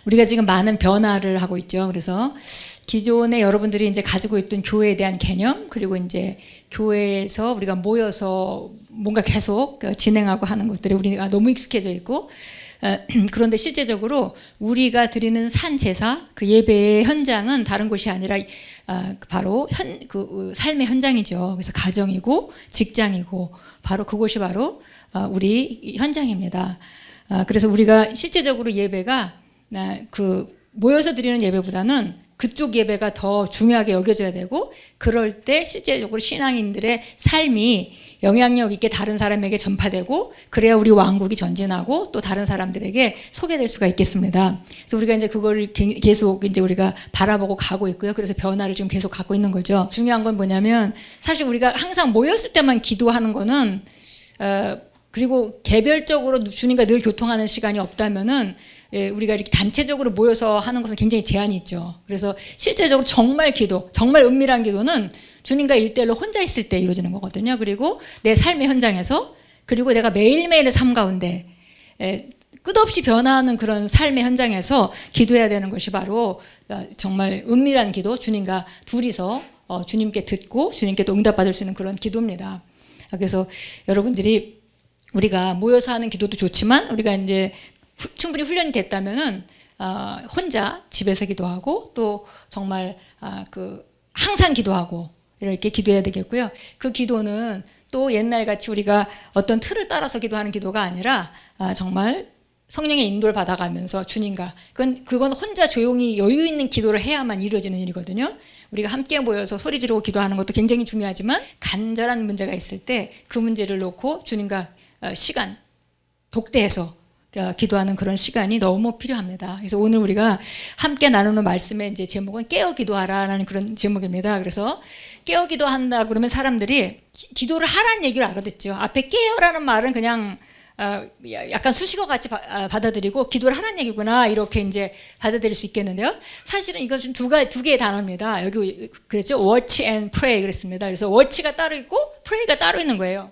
우리가 지금 많은 변화를 하고 있죠. 그래서 기존에 여러분들이 이제 가지고 있던 교회에 대한 개념, 그리고 이제 교회에서 우리가 모여서 뭔가 계속 진행하고 하는 것들이 우리가 너무 익숙해져 있고, 그런데 실제적으로 우리가 드리는 산제사, 그 예배의 현장은 다른 곳이 아니라 바로 삶의 현장이죠. 그래서 가정이고 직장이고 바로 그곳이 바로 우리 현장입니다. 그래서 우리가 실제적으로 예배가 모여서 드리는 예배보다는 그쪽 예배가 더 중요하게 여겨져야 되고, 그럴 때 실제적으로 신앙인들의 삶이 영향력 있게 다른 사람에게 전파되고, 그래야 우리 왕국이 전진하고 또 다른 사람들에게 소개될 수가 있겠습니다. 그래서 우리가 이제 그걸 계속 이제 우리가 바라보고 가고 있고요. 그래서 변화를 지금 계속 갖고 있는 거죠. 중요한 건 뭐냐면, 사실 우리가 항상 모였을 때만 기도하는 거는 그리고 개별적으로 주님과 늘 교통하는 시간이 없다면은 우리가 이렇게 단체적으로 모여서 하는 것은 굉장히 제한이 있죠. 그래서 실제적으로 정말 기도, 정말 은밀한 기도는 주님과 일대일로 혼자 있을 때 이루어지는 거거든요. 그리고 내 삶의 현장에서, 그리고 내가 매일매일의 삶 가운데 끝없이 변화하는 그런 삶의 현장에서 기도해야 되는 것이 바로 정말 은밀한 기도, 주님과 둘이서 주님께 듣고 주님께 또 응답받을 수 있는 그런 기도입니다. 그래서 여러분들이 우리가 모여서 하는 기도도 좋지만, 우리가 이제 충분히 훈련이 됐다면은 혼자 집에서 기도하고, 또 정말 항상 기도하고 이렇게 기도해야 되겠고요. 그 기도는 또 옛날같이 우리가 어떤 틀을 따라서 기도하는 기도가 아니라 정말 성령의 인도를 받아가면서 주님과, 그건 혼자 조용히 여유 있는 기도를 해야만 이루어지는 일이거든요. 우리가 함께 모여서 소리 지르고 기도하는 것도 굉장히 중요하지만, 간절한 문제가 있을 때 그 문제를 놓고 주님과 시간 독대해서 기도하는 그런 시간이 너무 필요합니다. 그래서 오늘 우리가 함께 나누는 말씀의 이제 제목은 깨어 기도하라라는 그런 제목입니다. 그래서 깨어 기도한다 그러면 사람들이 기도를 하라는 얘기를 알아듣죠. 앞에 깨어라는 말은 그냥 약간 수식어 같이 받아들이고 기도를 하라는 얘기구나 이렇게 이제 받아들일 수 있겠는데요. 사실은 이것은 두 개의 단어입니다. 여기 그랬죠. watch and pray 그랬습니다. 그래서 watch가 따로 있고 pray가 따로 있는 거예요.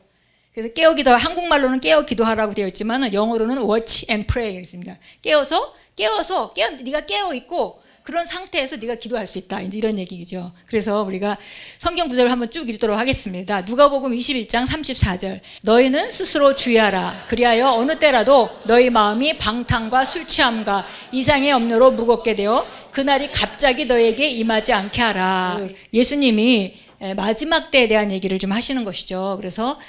그래서 깨어 기도, 한국말로는 깨어 기도하라고 되어 있지만 영어로는 watch and pray 그랬습니다. 깨어서 네가 깨어 있고 그런 상태에서 네가 기도할 수 있다. 이제 이런 얘기죠. 그래서 우리가 성경 구절을 한번 쭉 읽도록 하겠습니다. 누가복음 21장 34절. 너희는 스스로 주의하라. 그리하여 어느 때라도 너희 마음이 방탕과 술 취함과 이상의 염려로 무겁게 되어 그날이 갑자기 너에게 임하지 않게 하라. 예수님이 마지막 때에 대한 얘기를 좀 하시는 것이죠. 그래서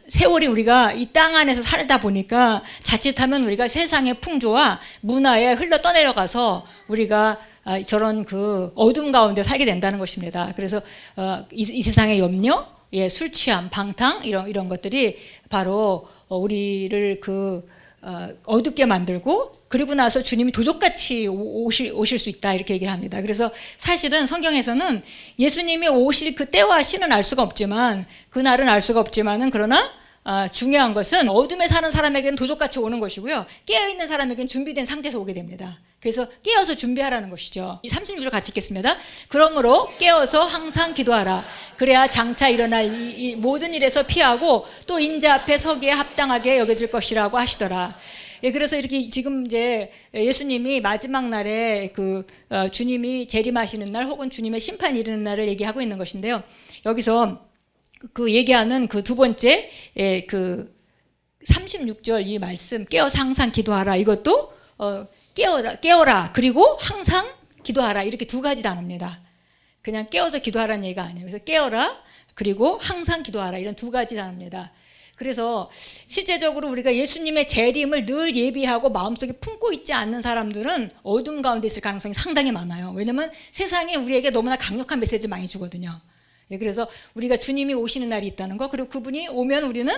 세월이 우리가 이 땅 안에서 살다 보니까 자칫하면 우리가 세상의 풍조와 문화에 흘러 떠내려가서 우리가 저런 그 어둠 가운데 살게 된다는 것입니다. 그래서 이 세상의 염려, 술 취함, 방탕 이런 것들이 바로 우리를 어둡게 만들고, 그리고 나서 주님이 도적같이 오실 수 있다 이렇게 얘기를 합니다. 그래서 사실은 성경에서는 예수님이 오실 그 때와 시는 알 수가 없지만, 그날은 알 수가 없지만은 그러나 중요한 것은 어둠에 사는 사람에게는 도적같이 오는 것이고요, 깨어있는 사람에게는 준비된 상태에서 오게 됩니다. 그래서 깨어서 준비하라는 것이죠. 이 36절 같이 읽겠습니다. 그러므로 깨어서 항상 기도하라. 그래야 장차 일어날 이 모든 일에서 피하고 또 인자 앞에 서기에 합당하게 여겨질 것이라고 하시더라. 그래서 이렇게 지금 이제 예수님이 마지막 날에 주님이 재림하시는 날 혹은 주님의 심판이 이르는 날을 얘기하고 있는 것인데요. 여기서 얘기하는 두 번째 36절 이 말씀, 깨어서 항상 기도하라, 이것도 깨어라 그리고 항상 기도하라, 이렇게 두 가지 단어입니다. 그냥 깨어서 기도하라는 얘기가 아니에요. 그래서 깨어라 그리고 항상 기도하라, 이런 두 가지 단어입니다. 그래서 실제적으로 우리가 예수님의 재림을 늘 예비하고 마음속에 품고 있지 않는 사람들은 어둠 가운데 있을 가능성이 상당히 많아요. 왜냐하면 세상이 우리에게 너무나 강력한 메시지 많이 주거든요. 그래서 우리가 주님이 오시는 날이 있다는 거, 그리고 그분이 오면 우리는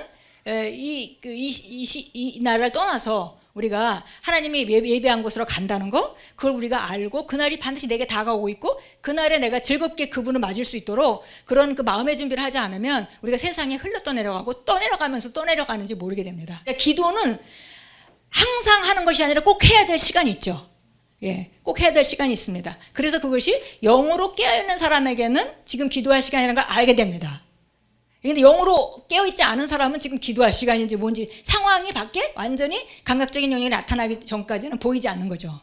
이 나라를 떠나서 우리가 하나님이 예배한 곳으로 간다는 거, 그걸 우리가 알고 그날이 반드시 내게 다가오고 있고 그날에 내가 즐겁게 그분을 맞을 수 있도록 그런 마음의 준비를 하지 않으면 우리가 세상에 흘러 떠내려가고 떠내려가면서 떠내려가는지 모르게 됩니다. 기도는 항상 하는 것이 아니라 꼭 해야 될 시간이 있죠. 꼭 해야 될 시간이 있습니다. 그래서 그것이 영으로 깨어있는 사람에게는 지금 기도할 시간이라는 걸 알게 됩니다. 근데 영으로 깨어있지 않은 사람은 지금 기도할 시간인지 뭔지 상황이 밖에 완전히 감각적인 영역이 나타나기 전까지는 보이지 않는 거죠.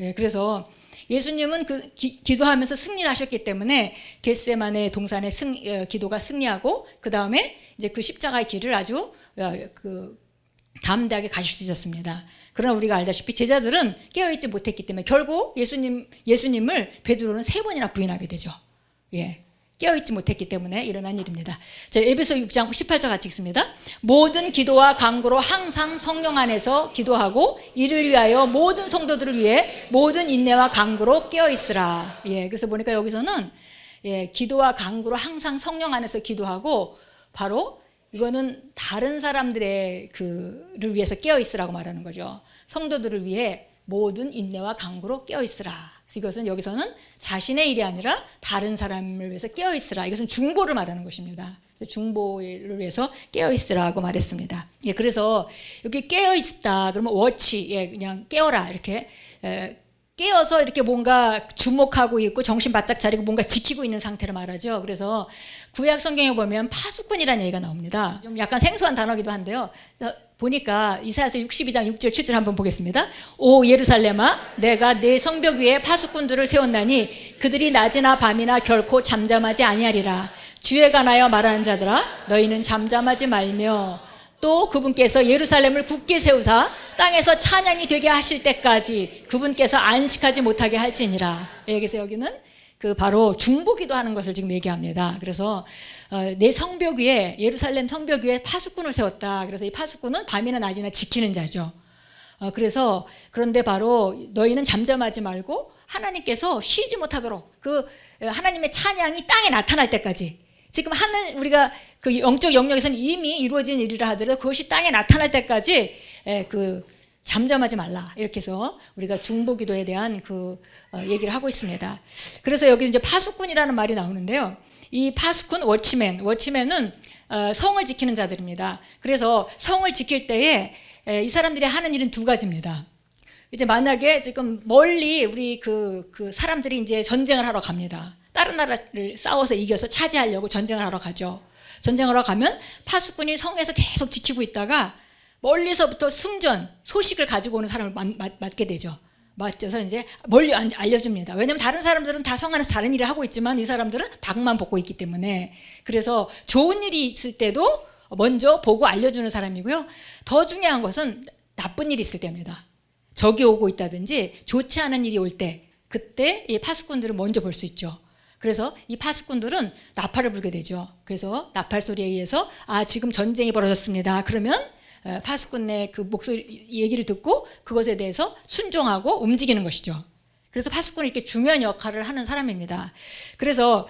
예, 그래서 예수님은 그 기도하면서 승리를 하셨기 때문에 겟세마네 동산의 기도가 승리하고 그 다음에 이제 그 십자가의 길을 아주 그 담대하게 가실 수 있었습니다. 그러나 우리가 알다시피 제자들은 깨어있지 못했기 때문에 결국 예수님을 베드로는 3번이나 부인하게 되죠. 예. 깨어있지 못했기 때문에 일어난 일입니다. 자, 에베소 6장 18절 같이 읽습니다. 모든 기도와 간구로 항상 성령 안에서 기도하고 이를 위하여 모든 성도들을 위해 모든 인내와 간구로 깨어있으라. 예, 그래서 보니까 여기서는 기도와 간구로 항상 성령 안에서 기도하고 바로 이거는 다른 사람들의 그를 위해서 깨어있으라고 말하는 거죠. 성도들을 위해 모든 인내와 간구로 깨어있으라. 그래서 이것은 여기서는 자신의 일이 아니라 다른 사람을 위해서 깨어있으라. 이것은 중보를 말하는 것입니다. 중보를 위해서 깨어있으라고 말했습니다. 예, 그래서 여기 깨어있다 그러면 워치, 예, 그냥 깨어라 이렇게 깨어서 이렇게 뭔가 주목하고 있고 정신 바짝 차리고 뭔가 지키고 있는 상태를 말하죠. 그래서 구약 성경에 보면 파수꾼이라는 얘기가 나옵니다. 좀 약간 생소한 단어기도 한데요. 보니까 이사야서 62장 6절 7절 한번 보겠습니다. 오 예루살렘아 내가 내 성벽 위에 파수꾼들을 세웠나니 그들이 낮이나 밤이나 결코 잠잠하지 아니하리라. 주에 관하여 말하는 자들아 너희는 잠잠하지 말며 또 그분께서 예루살렘을 굳게 세우사 땅에서 찬양이 되게 하실 때까지 그분께서 안식하지 못하게 할지니라. 그래서 여기는 그 바로 중보기도 하는 것을 지금 얘기합니다. 그래서 내 성벽 위에 예루살렘 성벽 위에 파수꾼을 세웠다. 그래서 이 파수꾼은 밤이나 낮이나 지키는 자죠. 그래서 그런데 바로 너희는 잠잠하지 말고 하나님께서 쉬지 못하도록 그 하나님의 찬양이 땅에 나타날 때까지 지금 우리가 그 영적 영역에서는 이미 이루어진 일이라 하더라도 그것이 땅에 나타날 때까지 그 잠잠하지 말라. 이렇게 해서 우리가 중보기도에 대한 그 얘기를 하고 있습니다. 그래서 여기 이제 파수꾼이라는 말이 나오는데요. 이 파수꾼 워치맨은 성을 지키는 자들입니다. 그래서 성을 지킬 때에 이 사람들이 하는 일은 2가지입니다. 이제 만약에 지금 멀리 우리 그 사람들이 이제 전쟁을 하러 갑니다. 다른 나라를 싸워서 이겨서 차지하려고 전쟁을 하러 가죠. 전쟁을 하러 가면 파수꾼이 성에서 계속 지키고 있다가 멀리서부터 소식을 가지고 오는 사람을 맞게 되죠. 맞춰서 이제 멀리 알려줍니다. 왜냐하면 다른 사람들은 다 성 안에서 다른 일을 하고 있지만 이 사람들은 밖만 보고 있기 때문에. 그래서 좋은 일이 있을 때도 먼저 보고 알려주는 사람이고요. 더 중요한 것은 나쁜 일이 있을 때입니다. 적이 오고 있다든지 좋지 않은 일이 올 때 그때 이 파수꾼들을 먼저 볼 수 있죠. 그래서 이 파수꾼들은 나팔을 불게 되죠. 그래서 나팔 소리에 의해서 지금 전쟁이 벌어졌습니다. 그러면 파수꾼의 그 목소리 얘기를 듣고 그것에 대해서 순종하고 움직이는 것이죠. 그래서 파수꾼이 이렇게 중요한 역할을 하는 사람입니다. 그래서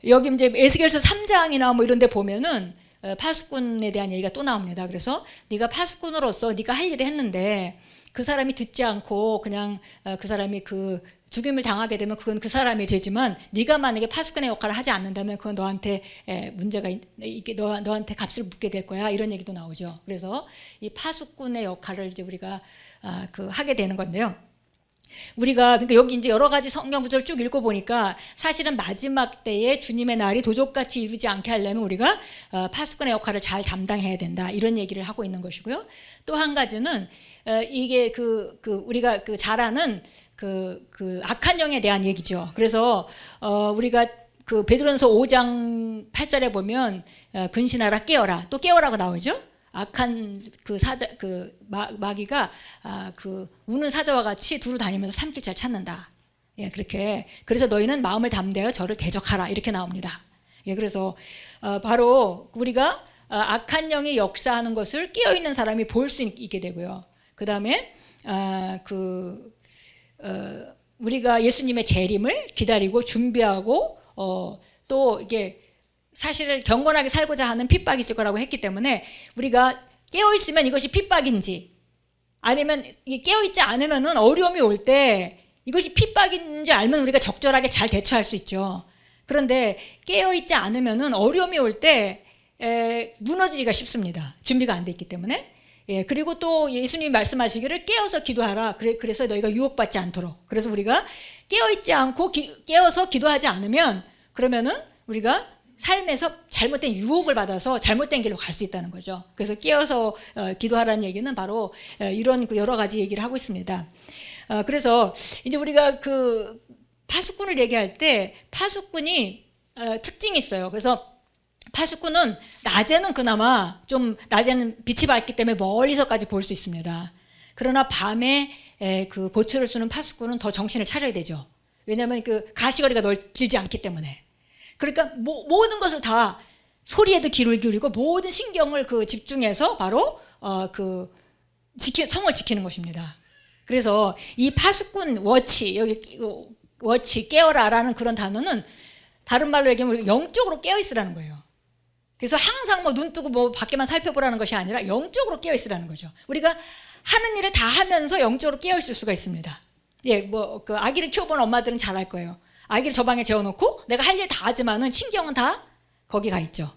여기 이제 에스겔서 3장이나 뭐 이런 데 보면은 파수꾼에 대한 얘기가 또 나옵니다. 그래서 네가 파수꾼으로서 네가 할 일을 했는데 그 사람이 듣지 않고 그냥 그 사람이 그 죽임을 당하게 되면 그건 그 사람의 죄지만 네가 만약에 파수꾼의 역할을 하지 않는다면 그건 너한테 문제가 이게 너한테 값을 묻게 될 거야. 이런 얘기도 나오죠. 그래서 이 파수꾼의 역할을 이제 우리가 하게 되는 건데요. 우리가 그러니까 여기 이제 여러 가지 성경 구절을 쭉 읽고 보니까 사실은 마지막 때에 주님의 날이 도적같이 이루지 않게 하려면 우리가 파수꾼의 역할을 잘 담당해야 된다. 이런 얘기를 하고 있는 것이고요. 또 한 가지는 이게 우리가 잘 아는 그 악한 영에 대한 얘기죠. 그래서 우리가 그 베드로전서 5장 8절에 보면 근신하라 깨어라 또 깨어라고 나오죠. 악한 마귀가 우는 사자와 같이 두루 다니면서 삼킬자를 찾는다. 예, 그렇게 그래서 너희는 마음을 담대하여 저를 대적하라 이렇게 나옵니다. 예, 그래서 바로 우리가 악한 영이 역사하는 것을 깨어 있는 사람이 볼 수 있게 되고요. 그 다음에 우리가 예수님의 재림을 기다리고 준비하고 또 이게 사실을 경건하게 살고자 하는 핍박이 있을 거라고 했기 때문에 우리가 깨어있으면 이것이 핍박인지 아니면 깨어있지 않으면 어려움이 올 때 이것이 핍박인지 알면 우리가 적절하게 잘 대처할 수 있죠. 그런데 깨어있지 않으면 어려움이 올 때 무너지기가 쉽습니다. 준비가 안 돼 있기 때문에. 예, 그리고 또 예수님이 말씀하시기를 깨어서 기도하라. 그래서 너희가 유혹받지 않도록. 그래서 우리가 깨어있지 않고 깨어서 기도하지 않으면 그러면은 우리가 삶에서 잘못된 유혹을 받아서 잘못된 길로 갈 수 있다는 거죠. 그래서 깨어서 기도하라는 얘기는 바로 이런 여러 가지 얘기를 하고 있습니다. 그래서 이제 우리가 그 파수꾼을 얘기할 때 파수꾼이 특징이 있어요. 그래서 파수꾼은 낮에는 그나마 좀 낮에는 빛이 밝기 때문에 멀리서까지 볼 수 있습니다. 그러나 밤에 그 보초를 쓰는 파수꾼은 더 정신을 차려야 되죠. 왜냐하면 그 가시거리가 길지 않기 때문에. 그러니까 모든 것을 다 소리에도 귀를 기울이고 모든 신경을 그 집중해서 바로 그 성을 지키는 것입니다. 그래서 이 파수꾼 워치, 여기 워치 깨어라라는 그런 단어는 다른 말로 얘기하면 영적으로 깨어 있으라는 거예요. 그래서 항상 뭐 눈 뜨고 뭐 밖에만 살펴보라는 것이 아니라 영적으로 깨어 있으라는 거죠. 우리가 하는 일을 다 하면서 영적으로 깨어 있을 수가 있습니다. 예, 뭐 그 아기를 키워본 엄마들은 잘 알 거예요. 아기를 저 방에 재워놓고 내가 할 일 다 하지만은 신경은 다 거기 가 있죠.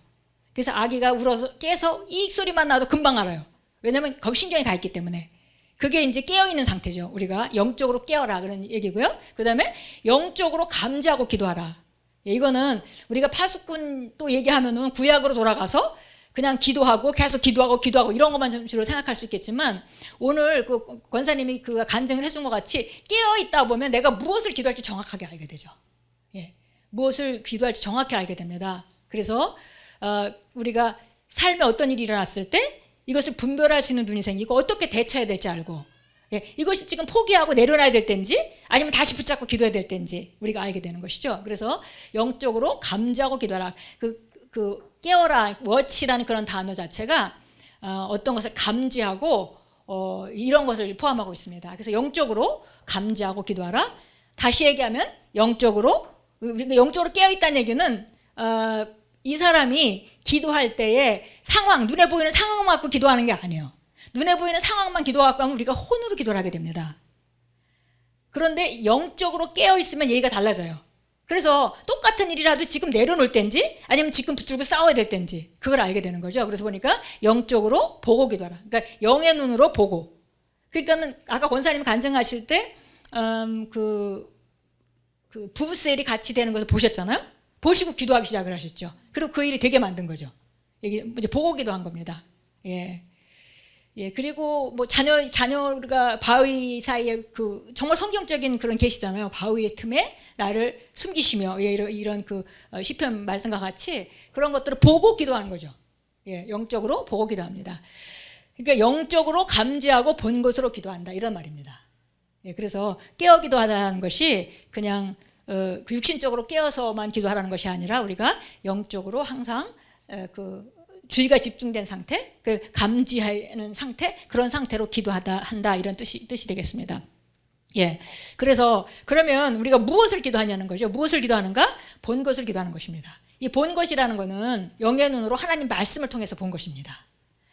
그래서 아기가 울어서 깨서 이 소리만 나도 금방 알아요. 왜냐하면 거기 신경이 가 있기 때문에. 그게 이제 깨어 있는 상태죠. 우리가 영적으로 깨어라 그런 얘기고요. 그 다음에 영적으로 감지하고 기도하라. 이거는 우리가 파수꾼 또 얘기하면은 구약으로 돌아가서 그냥 기도하고 계속 기도하고 이런 것만 주로 생각할 수 있겠지만 오늘 그 권사님이 그 간증을 해준 것 같이 깨어 있다 보면 내가 무엇을 기도할지 정확하게 알게 되죠. 예, 무엇을 기도할지 정확히 알게 됩니다. 그래서 우리가 삶에 어떤 일이 일어났을 때 이것을 분별할 수 있는 눈이 생기고 어떻게 대처해야 될지 알고 예, 이것이 지금 포기하고 내려놔야 될 때인지 아니면 다시 붙잡고 기도해야 될 때인지 우리가 알게 되는 것이죠. 그래서 영적으로 감지하고 기도하라. 그 깨어라, 워치라는 그런 단어 자체가 어떤 것을 감지하고 이런 것을 포함하고 있습니다. 그래서 영적으로 감지하고 기도하라. 다시 얘기하면 영적으로 깨어있다는 얘기는 이 사람이 기도할 때에 상황, 눈에 보이는 상황만 갖고 기도하는 게 아니에요. 눈에 보이는 상황만 기도하고 하면 우리가 혼으로 기도를 하게 됩니다. 그런데 영적으로 깨어있으면 얘기가 달라져요. 그래서 똑같은 일이라도 지금 내려놓을 때인지 아니면 지금 붙들고 싸워야 될 때인지 그걸 알게 되는 거죠. 그래서 보니까 영적으로 보고 기도하라. 그러니까 영의 눈으로 보고. 그러니까는 아까 권사님이 간증하실 때 그 부부셀이 같이 되는 것을 보셨잖아요. 보시고 기도하기 시작을 하셨죠. 그리고 그 일이 되게 만든 거죠. 이게 이제 보고 기도한 겁니다. 예. 예, 그리고 뭐 자녀가 바위 사이에 그 정말 성경적인 그런 계시잖아요. 바위의 틈에 나를 숨기시며 예, 이런 그 시편 말씀과 같이 그런 것들을 보고 기도하는 거죠. 예, 영적으로 보고 기도합니다. 그러니까 영적으로 감지하고 본 것으로 기도한다 이런 말입니다. 예, 그래서 깨어 기도하다는 것이 그냥 그 육신적으로 깨어서만 기도하라는 것이 아니라 우리가 영적으로 항상 그 주의가 집중된 상태, 그 감지하는 상태, 그런 상태로 한다 이런 뜻이 되겠습니다. 예, 그래서 그러면 우리가 무엇을 기도하냐는 거죠. 무엇을 기도하는가? 본 것을 기도하는 것입니다. 이 본 것이라는 거는 영의 눈으로 하나님 말씀을 통해서 본 것입니다.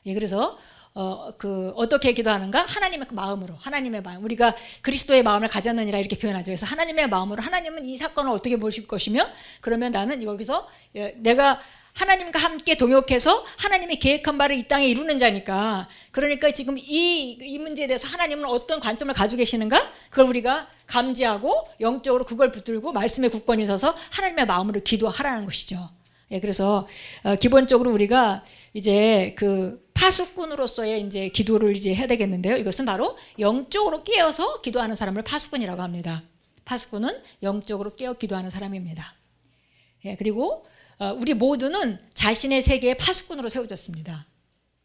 예, 그래서 어떻게 기도하는가? 하나님의 마음으로, 하나님의 마음. 우리가 그리스도의 마음을 가졌느니라 이렇게 표현하죠. 그래서 하나님의 마음으로 하나님은 이 사건을 어떻게 보실 것이며, 그러면 나는 여기서 내가 하나님과 함께 동역해서 하나님이 계획한 바를 이 땅에 이루는 자니까, 그러니까 지금 이 문제에 대해서 하나님은 어떤 관점을 가지고 계시는가? 그걸 우리가 감지하고 영적으로 그걸 붙들고 말씀에 굳건히 서서 하나님의 마음으로 기도하라는 것이죠. 예, 그래서 기본적으로 우리가 이제 그 파수꾼으로서의 이제 기도를 이제 해야 되겠는데요. 이것은 바로 영적으로 깨어서 기도하는 사람을 파수꾼이라고 합니다. 파수꾼은 영적으로 깨어 기도하는 사람입니다. 예, 그리고 우리 모두는 자신의 세계의 파수꾼으로 세워졌습니다.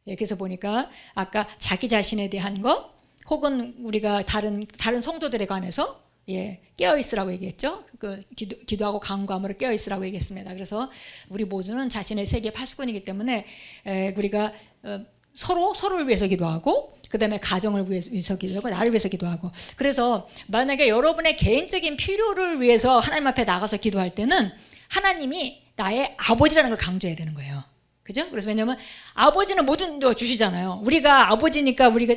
예, 그래서 보니까 아까 자기 자신에 대한 것, 혹은 우리가 다른 성도들에 관해서 예, 깨어 있으라고 얘기했죠. 그 기도하고 간구함으로 깨어 있으라고 얘기했습니다. 그래서 우리 모두는 자신의 세계의 파수꾼이기 때문에 우리가 서로를 위해서 기도하고, 그다음에 가정을 위해서 기도하고, 나를 위해서 기도하고. 그래서 만약에 여러분의 개인적인 필요를 위해서 하나님 앞에 나가서 기도할 때는 하나님이 나의 아버지라는 걸 강조해야 되는 거예요. 그죠? 그래서 왜냐면 아버지는 모든 걸 주시잖아요. 우리가 아버지니까, 우리가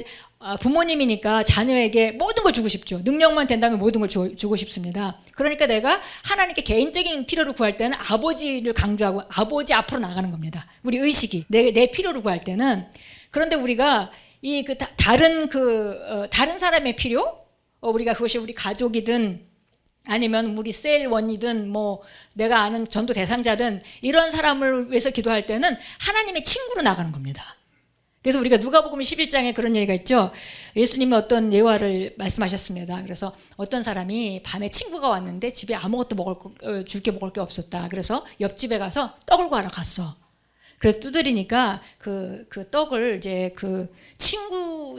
부모님이니까 자녀에게 모든 걸 주고 싶죠. 능력만 된다면 모든 걸 주고 싶습니다. 그러니까 내가 하나님께 개인적인 필요를 구할 때는 아버지를 강조하고 아버지 앞으로 나가는 겁니다. 우리 의식이 내 필요를 구할 때는. 그런데 우리가 다른 사람의 필요, 우리가 그것이 우리 가족이든 아니면 우리 셀원이든 뭐 내가 아는 전도 대상자든 이런 사람을 위해서 기도할 때는 하나님의 친구로 나가는 겁니다. 그래서 우리가 누가복음 11장에 그런 얘기가 있죠. 예수님이 어떤 예화를 말씀하셨습니다. 그래서 어떤 사람이 밤에 친구가 왔는데 집에 아무것도 줄 게 먹을 게 없었다. 그래서 옆집에 가서 떡을 구하러 갔어. 그래서 두드리니까 그 떡을 이제 그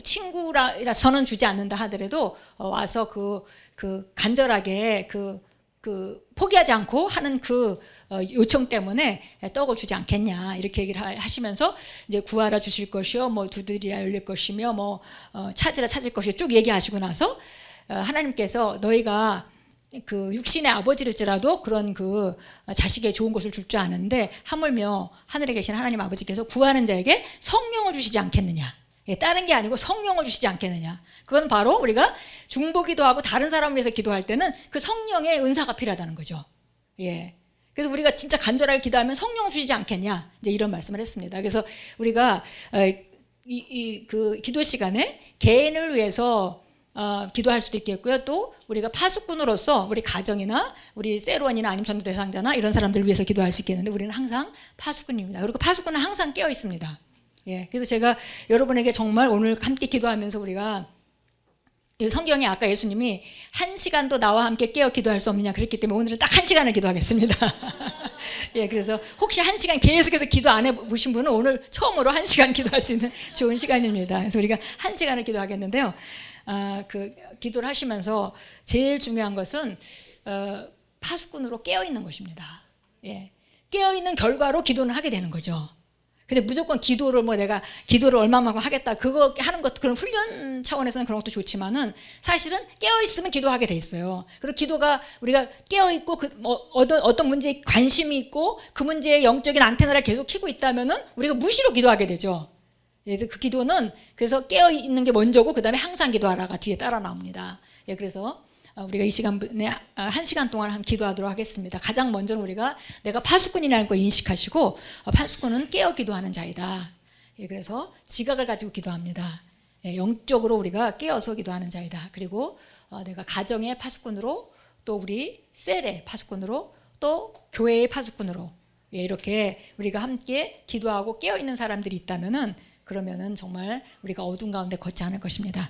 친구라서는 주지 않는다 하더라도 와서 간절하게 포기하지 않고 하는 요청 때문에 떡을 주지 않겠냐 이렇게 얘기를 하시면서 이제 구하라 주실 것이요 뭐 두드리라 열릴 것이며 뭐 찾으라 찾을 것이요 쭉 얘기하시고 나서 하나님께서 너희가 육신의 아버지일지라도 그런 자식의 좋은 것을 줄 줄 아는데 하물며 하늘에 계신 하나님 아버지께서 구하는 자에게 성령을 주시지 않겠느냐. 다른 게 아니고 성령을 주시지 않겠느냐. 그건 바로 우리가 중보기도하고 다른 사람을 위해서 기도할 때는 그 성령의 은사가 필요하다는 거죠. 예. 그래서 우리가 진짜 간절하게 기도하면 성령을 주시지 않겠냐. 이제 이런 말씀을 했습니다. 그래서 우리가 기도 시간에 개인을 위해서 기도할 수도 있겠고요. 또 우리가 파수꾼으로서 우리 가정이나 우리 세로원이나 아니면 전도 대상자나 이런 사람들을 위해서 기도할 수 있겠는데 우리는 항상 파수꾼입니다. 그리고 파수꾼은 항상 깨어 있습니다. 예, 그래서 제가 여러분에게 정말 오늘 함께 기도하면서 우리가 성경에 아까 예수님이 1시간도 나와 함께 깨어 기도할 수 없느냐 그랬기 때문에 오늘은 딱 1시간을 기도하겠습니다. 예, 그래서 혹시 1시간 계속해서 기도 안 해보신 분은 오늘 처음으로 1시간 기도할 수 있는 좋은 시간입니다. 그래서 우리가 1시간을 기도하겠는데요. 기도를 하시면서 제일 중요한 것은 파수꾼으로 깨어 있는 것입니다. 예, 깨어 있는 결과로 기도는 하게 되는 거죠. 근데 무조건 기도를 내가 기도를 얼마만큼 하겠다 그거 하는 것도 그런 훈련 차원에서는 그런 것도 좋지만은 사실은 깨어 있으면 기도하게 돼 있어요. 그리고 기도가 우리가 깨어 있고 어떤 문제에 관심이 있고 그 문제의 영적인 안테나를 계속 켜고 있다면은 우리가 무시로 기도하게 되죠. 그래서 그 기도는 그래서 깨어 있는 게 먼저고 그 다음에 항상 기도하라가 뒤에 따라 나옵니다. 예, 그래서 우리가 이 시간에 1시간 동안 한번 기도하도록 하겠습니다. 가장 먼저는 우리가 내가 파수꾼이라는 걸 인식하시고 파수꾼은 깨어 기도하는 자이다. 예, 그래서 지각을 가지고 기도합니다. 예, 영적으로 우리가 깨어서 기도하는 자이다. 그리고 내가 가정의 파수꾼으로 또 우리 셀의 파수꾼으로 또 교회의 파수꾼으로 예, 이렇게 우리가 함께 기도하고 깨어 있는 사람들이 있다면은 그러면은 정말 우리가 어둠 가운데 걷지 않을 것입니다.